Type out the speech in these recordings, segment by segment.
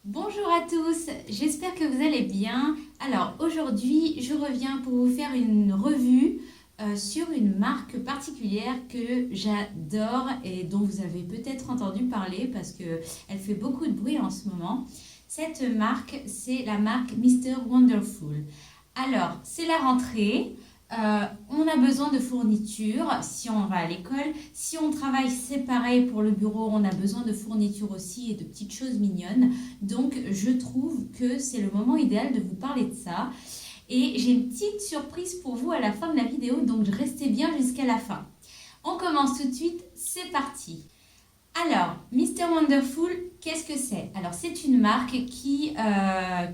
Bonjour à tous, j'espère que vous allez bien. Alors aujourd'hui, je reviens pour vous faire une revue sur une marque particulière que j'adore et dont vous avez peut-être entendu parler parce qu'elle fait beaucoup de bruit en ce moment. Cette marque, c'est la marque Mr. Wonderful. Alors, c'est la rentrée. On a besoin de fournitures si on va à l'école. Si on travaille, c'est pareil pour le bureau, on a besoin de fournitures aussi et de petites choses mignonnes. Donc, je trouve que c'est le moment idéal de vous parler de ça. Et j'ai une petite surprise pour vous à la fin de la vidéo, donc restez bien jusqu'à la fin. On commence tout de suite, c'est parti. Alors, Mr. Wonderful, qu'est-ce que c'est? Alors, c'est une marque qui a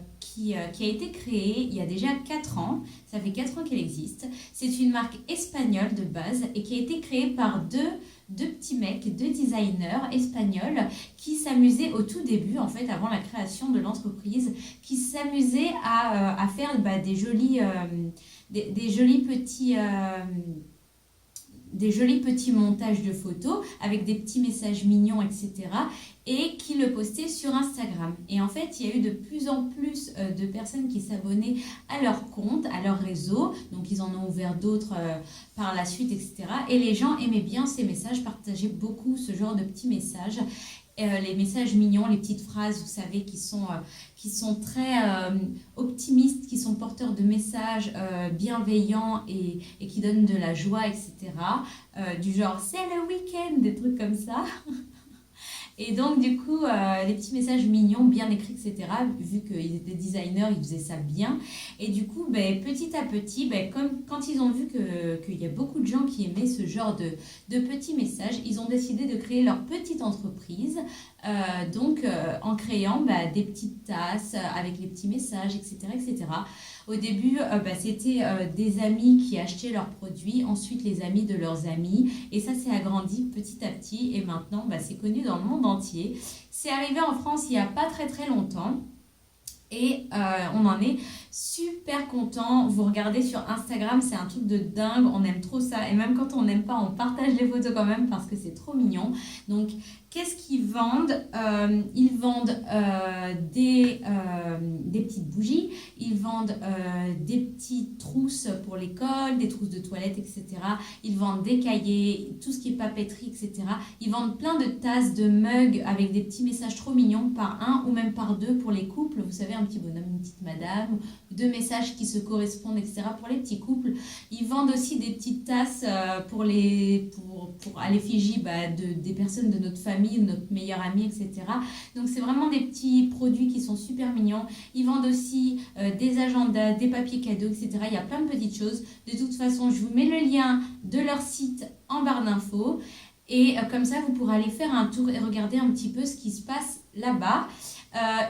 été créée il y a déjà 4 ans. Ça fait 4 ans qu'elle existe. C'est une marque espagnole de base et qui a été créée par deux petits mecs, deux designers espagnols qui s'amusaient au tout début, en fait, avant la création de l'entreprise, qui s'amusaient à faire des jolis petits... des jolis petits montages de photos avec des petits messages mignons, etc. et qui le postaient sur Instagram. Et en fait, il y a eu de plus en plus de personnes qui s'abonnaient à leur compte, à leur réseau. Donc, ils en ont ouvert d'autres par la suite, etc. Et les gens aimaient bien ces messages, partageaient beaucoup ce genre de petits messages. Les messages mignons, les petites phrases, vous savez, qui sont très optimistes, qui sont porteurs de messages bienveillants et qui donnent de la joie, etc. Du genre, c'est le week-end, des trucs comme ça. Et donc, du coup, les petits messages mignons, bien écrits, etc., vu qu'ils étaient designers, ils faisaient ça bien. Et du coup, petit à petit, comme quand ils ont vu qu'il y a beaucoup de gens qui aimaient ce genre de petits messages, ils ont décidé de créer leur petite entreprise. En créant des petites tasses avec les petits messages, etc., etc. Au début, c'était des amis qui achetaient leurs produits, ensuite les amis de leurs amis, et ça s'est agrandi petit à petit, et maintenant, c'est connu dans le monde entier. C'est arrivé en France il n'y a pas très très longtemps, et on en est super content. Vous regardez sur Instagram, c'est un truc de dingue, on aime trop ça, et même quand on n'aime pas, on partage les photos quand même parce que c'est trop mignon. Donc, qu'est-ce qu'ils vendent? Ils vendent des petites bougies, ils vendent des petites trousses pour l'école, des trousses de toilette, etc. Ils vendent des cahiers, tout ce qui est papeterie, etc. Ils vendent plein de tasses, de mugs avec des petits messages trop mignons par un ou même par deux pour les couples. Vous savez, un petit bonhomme, une petite madame, deux messages qui se correspondent, etc. pour les petits couples. Ils vendent aussi des petites tasses pour à l'effigie des personnes de notre famille, de notre meilleur ami, etc. Donc c'est vraiment des petits produits qui sont super mignons. Ils vendent aussi des agendas, des papiers cadeaux, etc. Il y a plein de petites choses. De toute façon, je vous mets le lien de leur site en barre d'infos. Et comme ça, vous pourrez aller faire un tour et regarder un petit peu ce qui se passe là-bas.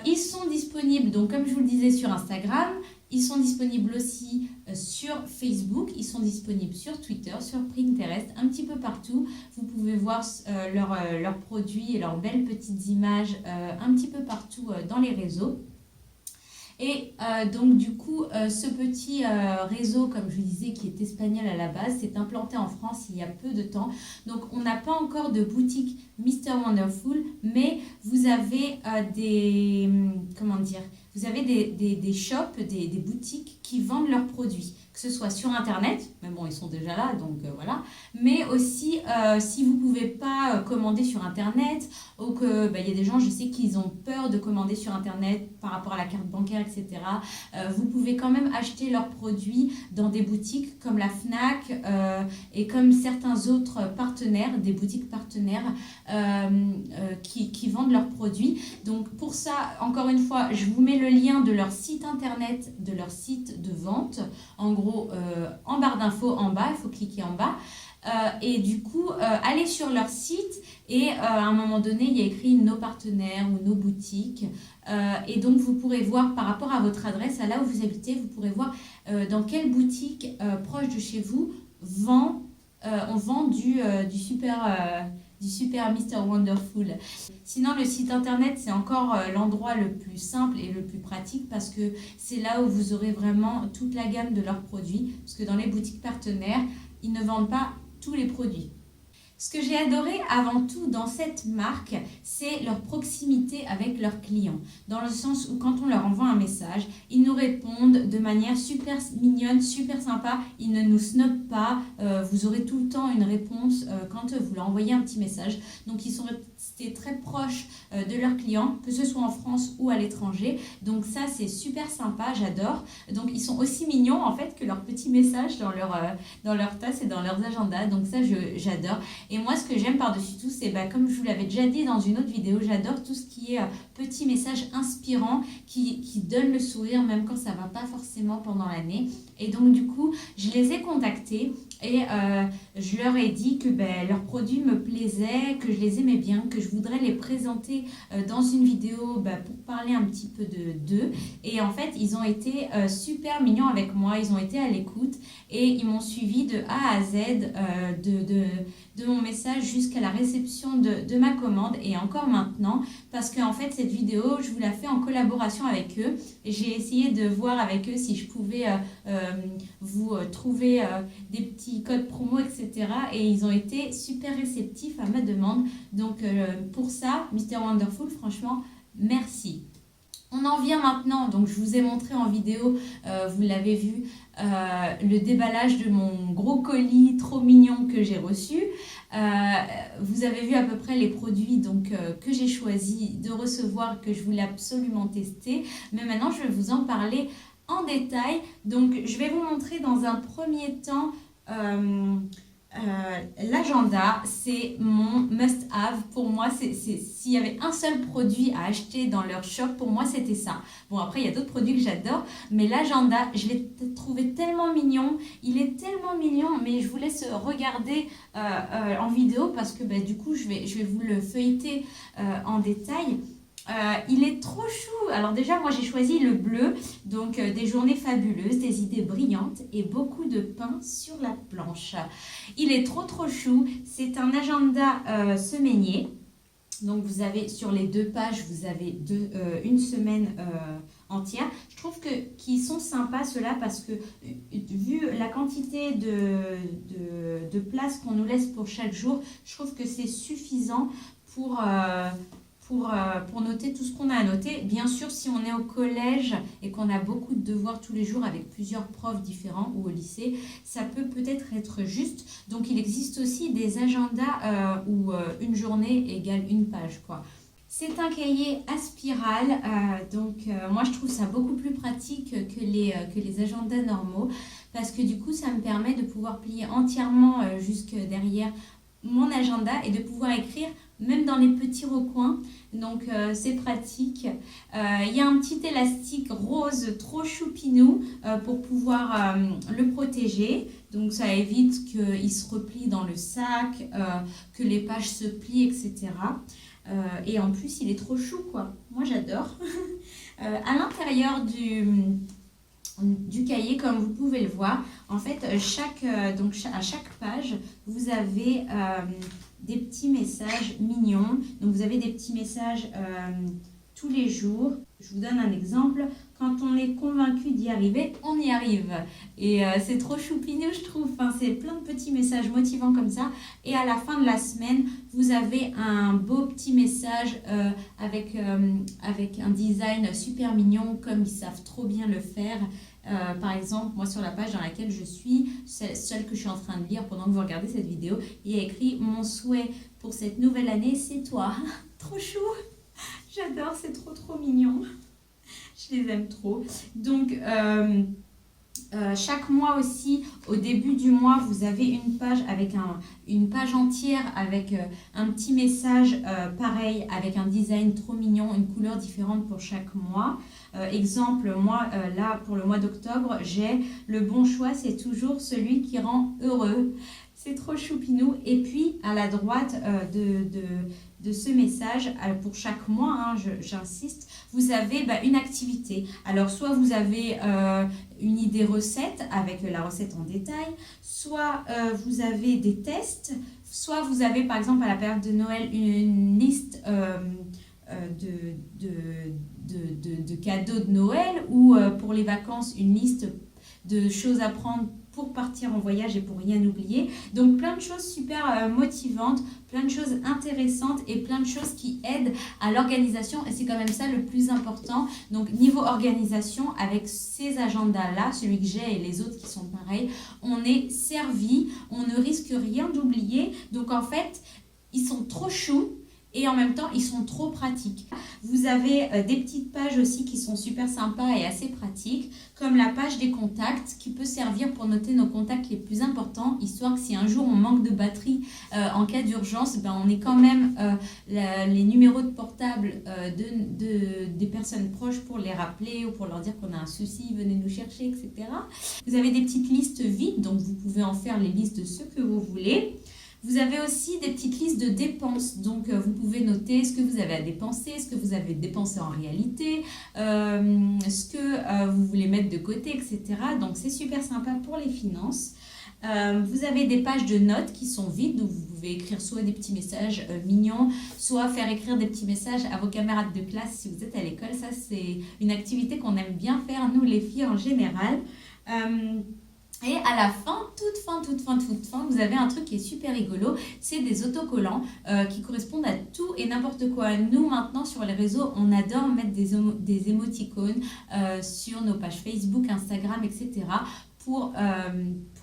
Ils sont disponibles, donc comme je vous le disais, sur Instagram. Ils sont disponibles aussi sur Facebook, ils sont disponibles sur Twitter, sur Pinterest, un petit peu partout. Vous pouvez voir leurs produits et leurs belles petites images un petit peu partout dans les réseaux. Et donc du coup, ce petit réseau, comme je vous disais, qui est espagnol à la base, s'est implanté en France il y a peu de temps. Donc on n'a pas encore de boutique Mr. Wonderful, mais vous avez vous avez des shops, des boutiques qui vendent leurs produits, que ce soit sur Internet, mais bon, ils sont déjà là, donc voilà, mais aussi si vous ne pouvez pas commander sur Internet, ou que il y a des gens, je sais qu'ils ont peur de commander sur Internet par rapport à la carte bancaire, etc. Vous pouvez quand même acheter leurs produits dans des boutiques comme la Fnac et comme certains autres partenaires, des boutiques partenaires qui vendent leurs produits. Donc pour ça, encore une fois, je vous mets le lien de leur site internet, de leur site de vente, en gros en barre d'infos en bas, il faut cliquer en bas. Et du coup, allez sur leur site et à un moment donné, il y a écrit nos partenaires ou nos boutiques. Et donc, vous pourrez voir par rapport à votre adresse, à là où vous habitez, vous pourrez voir dans quelle boutique proche de chez vous on vend du super Mr. Wonderful. Sinon, le site internet, c'est encore l'endroit le plus simple et le plus pratique parce que c'est là où vous aurez vraiment toute la gamme de leurs produits. Parce que dans les boutiques partenaires, ils ne vendent pas tous les produits. Ce que j'ai adoré avant tout dans cette marque, c'est leur proximité avec leurs clients. Dans le sens où quand on leur envoie un message, ils nous répondent de manière super mignonne, super sympa. Ils ne nous snobent pas. Vous aurez tout le temps une réponse quand vous leur envoyez un petit message. Donc ils sont restés très proches de leurs clients, que ce soit en France ou à l'étranger. Donc ça, c'est super sympa, j'adore. Donc ils sont aussi mignons en fait que leurs petits messages dans leur tasse et dans leurs agendas. Donc ça, j'adore. Et moi, ce que j'aime par-dessus tout, c'est comme je vous l'avais déjà dit dans une autre vidéo, j'adore tout ce qui est petits messages inspirants qui donnent le sourire même quand ça ne va pas forcément pendant l'année. Et donc du coup, je les ai contactés et je leur ai dit que leurs produits me plaisaient, que je les aimais bien, que je voudrais les présenter dans une vidéo pour parler un petit peu d'eux. Et en fait, ils ont été super mignons avec moi, ils ont été à l'écoute et ils m'ont suivi de A à Z de mon message jusqu'à la réception de ma commande et encore maintenant parce qu'en fait cette vidéo je vous la fais en collaboration avec eux et j'ai essayé de voir avec eux si je pouvais vous trouver des petits codes promo etc. et ils ont été super réceptifs à ma demande donc pour ça Mr Wonderful franchement merci. On en vient maintenant, donc je vous ai montré en vidéo, vous l'avez vu, le déballage de mon gros colis trop mignon que j'ai reçu. Vous avez vu à peu près les produits que j'ai choisi de recevoir, que je voulais absolument tester. Mais maintenant, je vais vous en parler en détail. Donc, je vais vous montrer dans un premier temps l'agenda, c'est mon must-have. Pour moi, s'il y avait un seul produit à acheter dans leur shop, pour moi, c'était ça. Bon, après, il y a d'autres produits que j'adore, mais l'agenda, je l'ai trouvé tellement mignon. Il est tellement mignon, mais je vous laisse regarder en vidéo parce que du coup, je vais vous le feuilleter en détail. Il est trop chou. Alors déjà, moi j'ai choisi le bleu, donc des journées fabuleuses, des idées brillantes et beaucoup de pain sur la planche. Il est trop chou. C'est un agenda semainier. Donc vous avez sur les 2 pages, vous avez une semaine entière. Je trouve qu'ils sont sympas ceux-là parce que vu la quantité de place qu'on nous laisse pour chaque jour, je trouve que c'est suffisant pour noter tout ce qu'on a à noter. Bien sûr, si on est au collège et qu'on a beaucoup de devoirs tous les jours avec plusieurs profs différents ou au lycée, ça peut-être être juste. Donc, il existe aussi des agendas où une journée égale une page, quoi. C'est un cahier à spirale, moi je trouve ça beaucoup plus pratique que les agendas normaux parce que du coup ça me permet de pouvoir plier entièrement jusque derrière mon agenda et de pouvoir écrire même dans les petits recoins, donc c'est pratique. Il y a un petit élastique rose trop choupinou pour pouvoir le protéger, donc ça évite qu'il se replie dans le sac, que les pages se plient, etc. Et en plus il est trop chou quoi, moi j'adore. À l'intérieur du cahier, comme vous pouvez le voir, en fait, à chaque page, vous avez des petits messages mignons. Donc, vous avez des petits messages tous les jours. Je vous donne un exemple. Quand on est convaincu d'y arriver, on y arrive. Et c'est trop choupinou, je trouve. Enfin, c'est plein de petits messages motivants comme ça. Et à la fin de la semaine, vous avez un beau petit message avec un design super mignon, comme ils savent trop bien le faire. Par exemple, moi sur la page dans laquelle je suis, celle que je suis en train de lire pendant que vous regardez cette vidéo, il y a écrit « Mon souhait pour cette nouvelle année, c'est toi ». Trop chou. J'adore, c'est trop mignon. Je les aime trop. Donc, chaque mois aussi, au début du mois, vous avez une page avec une page entière avec un petit message pareil, avec un design trop mignon, une couleur différente pour chaque mois. Exemple, moi, là, pour le mois d'octobre, j'ai le bon choix, c'est toujours celui qui rend heureux. C'est trop choupinou. Et puis, à la droite de ce message, pour chaque mois, hein, j'insiste, vous avez une activité. Alors, soit vous avez une idée recette avec la recette en détail, soit vous avez des tests, soit vous avez, par exemple, à la période de Noël, une liste de cadeaux de Noël ou pour les vacances, une liste de choses à prendre pour partir en voyage et pour rien oublier. Donc plein de choses super motivantes, plein de choses intéressantes et plein de choses qui aident à l'organisation, et c'est quand même ça le plus important. Donc niveau organisation, avec ces agendas-là, celui que j'ai et les autres qui sont pareils, on est servi, on ne risque rien d'oublier. Donc en fait, ils sont trop choux. Et en même temps, ils sont trop pratiques. Vous avez des petites pages aussi qui sont super sympas et assez pratiques, comme la page des contacts qui peut servir pour noter nos contacts les plus importants, histoire que si un jour on manque de batterie en cas d'urgence, ben on ait quand même les numéros de portable des personnes proches pour les rappeler ou pour leur dire qu'on a un souci, venez nous chercher, etc. Vous avez des petites listes vides, donc vous pouvez en faire les listes de ce que vous voulez. Vous avez aussi des petites listes de dépenses, donc vous pouvez noter ce que vous avez à dépenser, ce que vous avez dépensé en réalité, ce que vous voulez mettre de côté, etc. Donc c'est super sympa pour les finances. Vous avez des pages de notes qui sont vides, donc vous pouvez écrire soit des petits messages mignons, soit faire écrire des petits messages à vos camarades de classe si vous êtes à l'école. Ça, c'est une activité qu'on aime bien faire, nous les filles en général. Et à la fin, toute fin, vous avez un truc qui est super rigolo, c'est des autocollants qui correspondent à tout et n'importe quoi. Nous, maintenant, sur les réseaux, on adore mettre des émoticônes sur nos pages Facebook, Instagram, etc. pour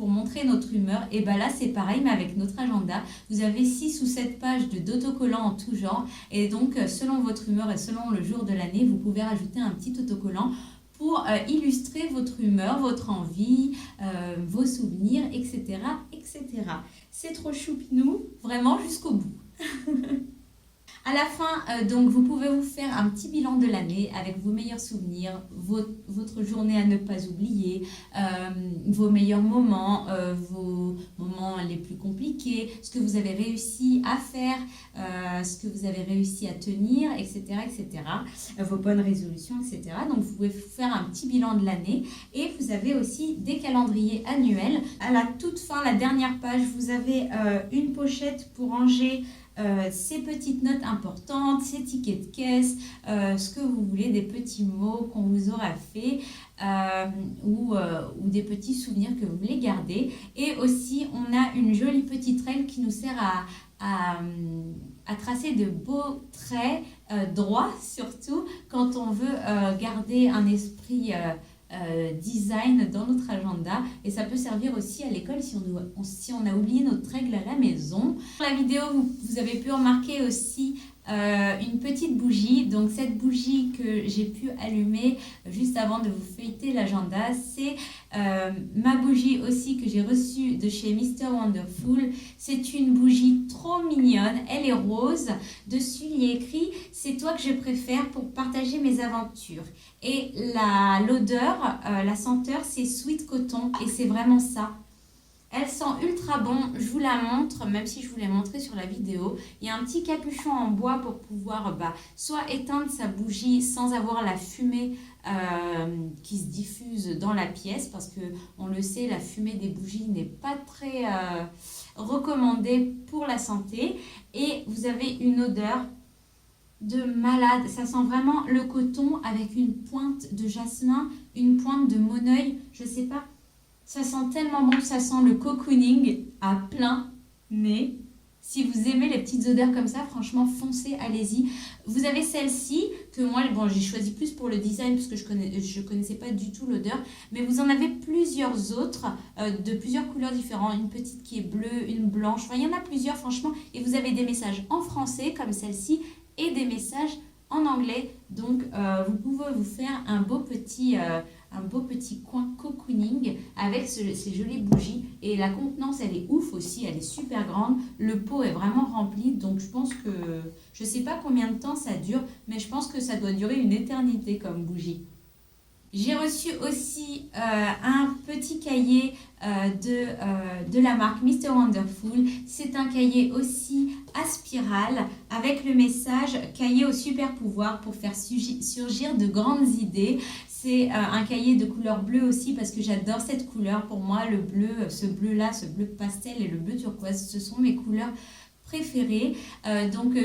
montrer notre humeur. Et bien là, c'est pareil, mais avec notre agenda. Vous avez 6 ou 7 pages d'autocollants en tout genre. Et donc, selon votre humeur et selon le jour de l'année, vous pouvez rajouter un petit autocollant pour illustrer votre humeur, votre envie, vos souvenirs, etc. etc. C'est trop choupinou, vraiment jusqu'au bout. À la fin, donc, vous pouvez vous faire un petit bilan de l'année avec vos meilleurs souvenirs, votre journée à ne pas oublier, vos meilleurs moments, vos moments les plus compliqués, ce que vous avez réussi à faire, ce que vous avez réussi à tenir, etc., etc., vos bonnes résolutions, etc. Donc, vous pouvez faire un petit bilan de l'année et vous avez aussi des calendriers annuels. À la toute fin, la dernière page, vous avez une pochette pour ranger ces petites notes importantes, ces tickets de caisse, ce que vous voulez, des petits mots qu'on vous aura fait ou des petits souvenirs que vous voulez garder. Et aussi, on a une jolie petite règle qui nous sert à tracer de beaux traits droits, surtout quand on veut garder un esprit design dans notre agenda, et ça peut servir aussi à l'école si on a oublié notre règle à la maison. Dans la vidéo, vous avez pu remarquer aussi une petite bougie. Donc cette bougie que j'ai pu allumer juste avant de vous feuilleter l'agenda, c'est ma bougie aussi que j'ai reçue de chez Mr Wonderful. C'est une bougie trop mignonne, elle est rose. Dessus il y a écrit « C'est toi que je préfère pour partager mes aventures ». Et l'odeur, la senteur, c'est sweet coton et c'est vraiment ça. Elle sent ultra bon, je vous la montre, même si je vous l'ai montré sur la vidéo. Il y a un petit capuchon en bois pour pouvoir soit éteindre sa bougie sans avoir la fumée qui se diffuse dans la pièce, parce que on le sait, la fumée des bougies n'est pas très recommandée pour la santé. Et vous avez une odeur de malade, ça sent vraiment le coton avec une pointe de jasmin, une pointe de moneuil, je sais pas. Ça sent tellement bon, ça sent le cocooning à plein nez. Si vous aimez les petites odeurs comme ça, franchement, foncez, allez-y. Vous avez celle-ci, que moi, j'ai choisi plus pour le design, parce que je connaissais pas du tout l'odeur. Mais vous en avez plusieurs autres, de plusieurs couleurs différentes. Une petite qui est bleue, une blanche. Enfin, il y en a plusieurs, franchement. Et vous avez des messages en français, comme celle-ci, et des messages en anglais. Donc, vous pouvez vous faire un beau petit coin cocooning avec ces jolies bougies. Et la contenance, elle est ouf aussi, elle est super grande. Le pot est vraiment rempli, donc je pense que, je sais pas combien de temps ça dure, mais je pense que ça doit durer une éternité comme bougie. J'ai reçu aussi un petit cahier de la marque Mr Wonderful. C'est un cahier aussi à spirale avec le message « Cahier au super pouvoir pour faire surgir de grandes idées ». C'est un cahier de couleur bleue aussi parce que j'adore cette couleur. Pour moi, le bleu, ce bleu-là, ce bleu pastel et le bleu turquoise, ce sont mes couleurs préférés.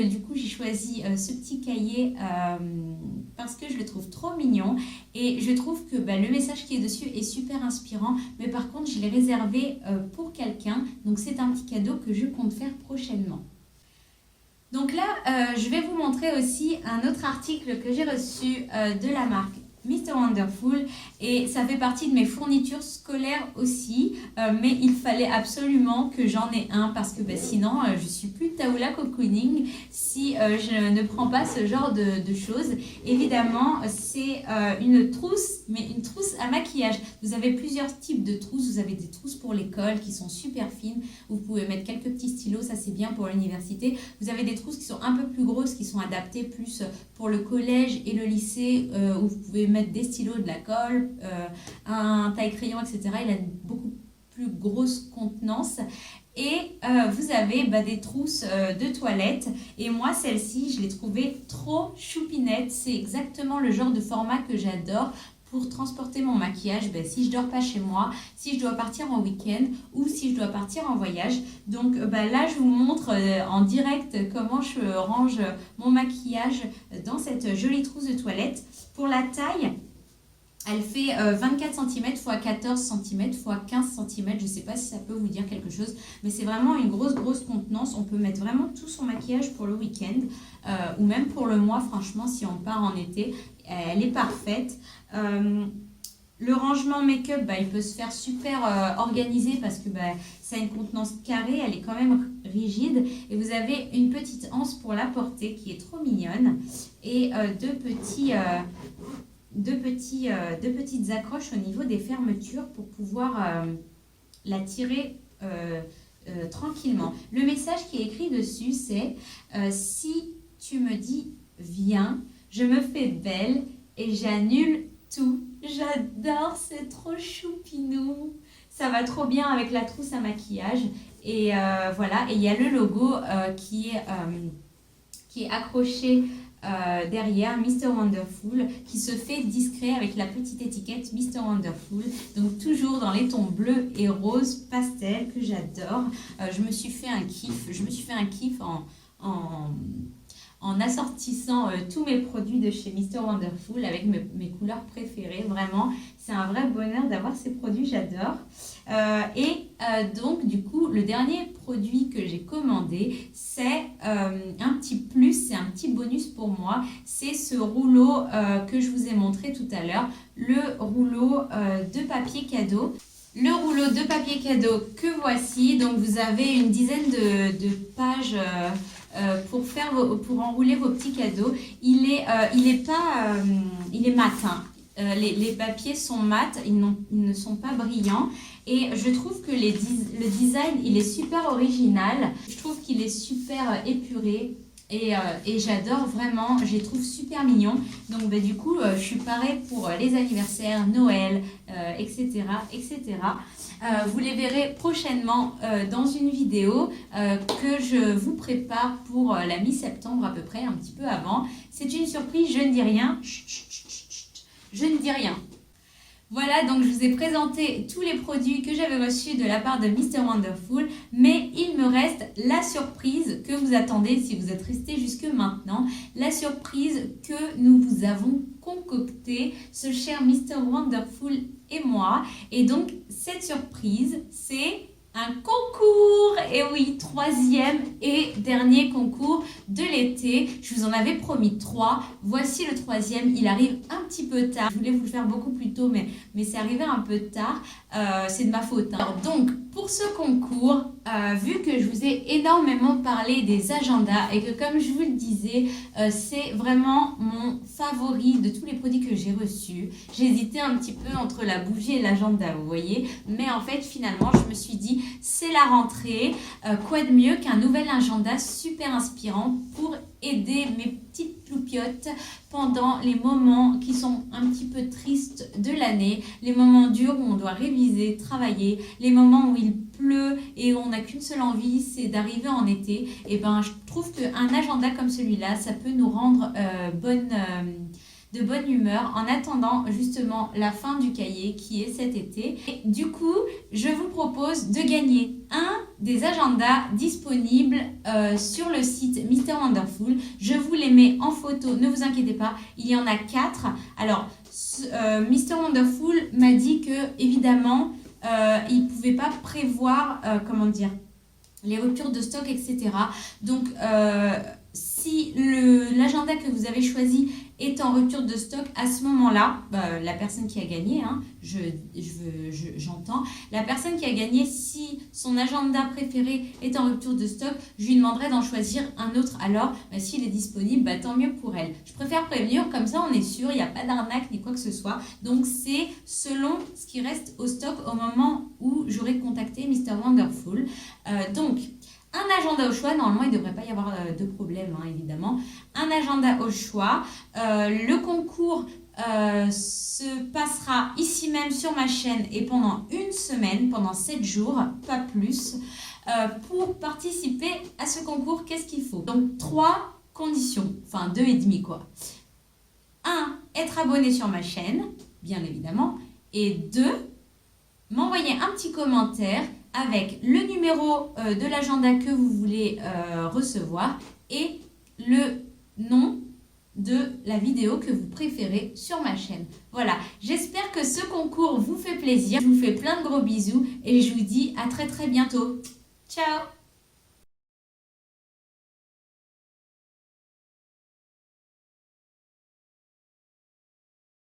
Du coup, j'ai choisi ce petit cahier parce que je le trouve trop mignon et je trouve que le message qui est dessus est super inspirant. Mais par contre, je l'ai réservé pour quelqu'un. Donc, c'est un petit cadeau que je compte faire prochainement. Donc là, je vais vous montrer aussi un autre article que j'ai reçu de la marque Mr. Wonderful et ça fait partie de mes fournitures scolaires aussi, mais il fallait absolument que j'en ai un parce que sinon je suis plus Taoula Cocooning si je ne prends pas ce genre de choses. Évidemment, c'est une trousse, mais une trousse à maquillage. Vous avez plusieurs types de trousses. Vous avez des trousses pour l'école qui sont super fines. Vous pouvez mettre quelques petits stylos, ça c'est bien pour l'université. Vous avez des trousses qui sont un peu plus grosses, qui sont adaptées plus pour le collège et le lycée, où vous pouvez mettre des stylos, de la colle, un taille-crayon, etc. Il a beaucoup plus grosse contenance. Et vous avez des trousses de toilette. Et moi, celle-ci, je l'ai trouvée trop choupinette. C'est exactement le genre de format que j'adore pour transporter mon maquillage si je dors pas chez moi, si je dois partir en week-end ou si je dois partir en voyage. Donc là, je vous montre en direct comment je range mon maquillage dans cette jolie trousse de toilette. Pour la taille, elle fait 24 cm x 14 cm x 15 cm. Je ne sais pas si ça peut vous dire quelque chose, mais c'est vraiment une grosse contenance. On peut mettre vraiment tout son maquillage pour le week-end ou même pour le mois, franchement, si on part en été. Elle est parfaite. Le rangement make-up, il peut se faire super organisé parce que ça a une contenance carrée, elle est quand même rigide. Et vous avez une petite anse pour la porter qui est trop mignonne. Et deux petites accroches au niveau des fermetures pour pouvoir la tirer tranquillement. Le message qui est écrit dessus, c'est si tu me dis viens, je me fais belle et j'annule tout. J'adore, c'est trop choupinou. Ça va trop bien avec la trousse à maquillage. Et voilà, et il y a le logo qui est accroché derrière Mr. Wonderful, qui se fait discret avec la petite étiquette Mr. Wonderful. Donc toujours dans les tons bleus et roses pastel que j'adore. Je me suis fait un kiff en assortissant tous mes produits de chez Mr. Wonderful avec mes couleurs préférées. Vraiment, c'est un vrai bonheur d'avoir ces produits, j'adore. Donc, du coup, le dernier produit que j'ai commandé, c'est un petit plus, c'est un petit bonus pour moi. C'est ce rouleau que je vous ai montré tout à l'heure, le rouleau de papier cadeau. Le rouleau de papier cadeau que voici. Donc, vous avez une dizaine de pages pour enrouler vos petits cadeaux. Il est mat, hein. Les papiers sont mat, ils ne sont pas brillants et je trouve que le design il est super original, je trouve qu'il est super épuré et j'adore vraiment, je les trouve super mignons. Donc du coup je suis parée pour les anniversaires, Noël, etc. Vous les verrez prochainement dans une vidéo que je vous prépare pour la mi-septembre à peu près, un petit peu avant. C'est une surprise, je ne dis rien. Chut, chut, chut, chut, chut. Je ne dis rien. Voilà, donc je vous ai présenté tous les produits que j'avais reçus de la part de Mr. Wonderful, mais il me reste la surprise que vous attendez si vous êtes resté jusque maintenant, la surprise que nous vous avons concoctée, ce cher Mr. Wonderful et moi. Et donc, cette surprise, c'est un concours, et oui, 3e et dernier concours de l'été. Je vous en avais promis 3. Voici le 3e, il arrive un petit peu tard. Je voulais vous le faire beaucoup plus tôt, mais c'est arrivé un peu tard. C'est de ma faute, hein. Alors, donc, pour ce concours, vu que je vous ai énormément parlé des agendas et que comme je vous le disais, c'est vraiment mon favori de tous les produits que j'ai reçus. J'hésitais un petit peu entre la bougie et l'agenda, vous voyez. Mais en fait, finalement, je me suis dit, c'est la rentrée. Quoi de mieux qu'un nouvel agenda super inspirant pour aider mes petites ploupiottes pendant les moments qui sont un petit peu tristes de l'année, les moments durs où on doit réviser, travailler, les moments où il pleut et on n'a qu'une seule envie, c'est d'arriver en été. Et ben, je trouve qu'un agenda comme celui-là, ça peut nous rendre de bonne humeur en attendant justement la fin du cahier qui est cet été. Et du coup, je vous propose de gagner un des agendas disponibles sur le site Mr Wonderful. Je vous les mets en photo, ne vous inquiétez pas, il y en a 4. Alors, Mr Wonderful m'a dit que évidemment, il ne pouvait pas prévoir, comment dire, les ruptures de stock, etc. Donc, si l'agenda que vous avez choisi est en rupture de stock, à ce moment-là, la personne qui a gagné, hein, j'entends, la personne qui a gagné, si son agenda préféré est en rupture de stock, je lui demanderai d'en choisir un autre. Alors, s'il est disponible, tant mieux pour elle. Je préfère prévenir, comme ça on est sûr, il n'y a pas d'arnaque ni quoi que ce soit. Donc, c'est selon ce qui reste au stock au moment où j'aurai contacté Mr Wonderful. Donc, un agenda au choix, normalement il ne devrait pas y avoir de problème, hein, évidemment. Un agenda au choix. Le concours se passera ici même sur ma chaîne et pendant une semaine, pendant 7 jours, pas plus. Pour participer à ce concours, qu'est-ce qu'il faut? Donc 3 conditions, enfin 2,5 quoi. 1, être abonné sur ma chaîne, bien évidemment. Et 2, m'envoyer un petit commentaire avec le numéro de l'agenda que vous voulez recevoir et le nom de la vidéo que vous préférez sur ma chaîne. Voilà, j'espère que ce concours vous fait plaisir. Je vous fais plein de gros bisous et je vous dis à très bientôt. Ciao!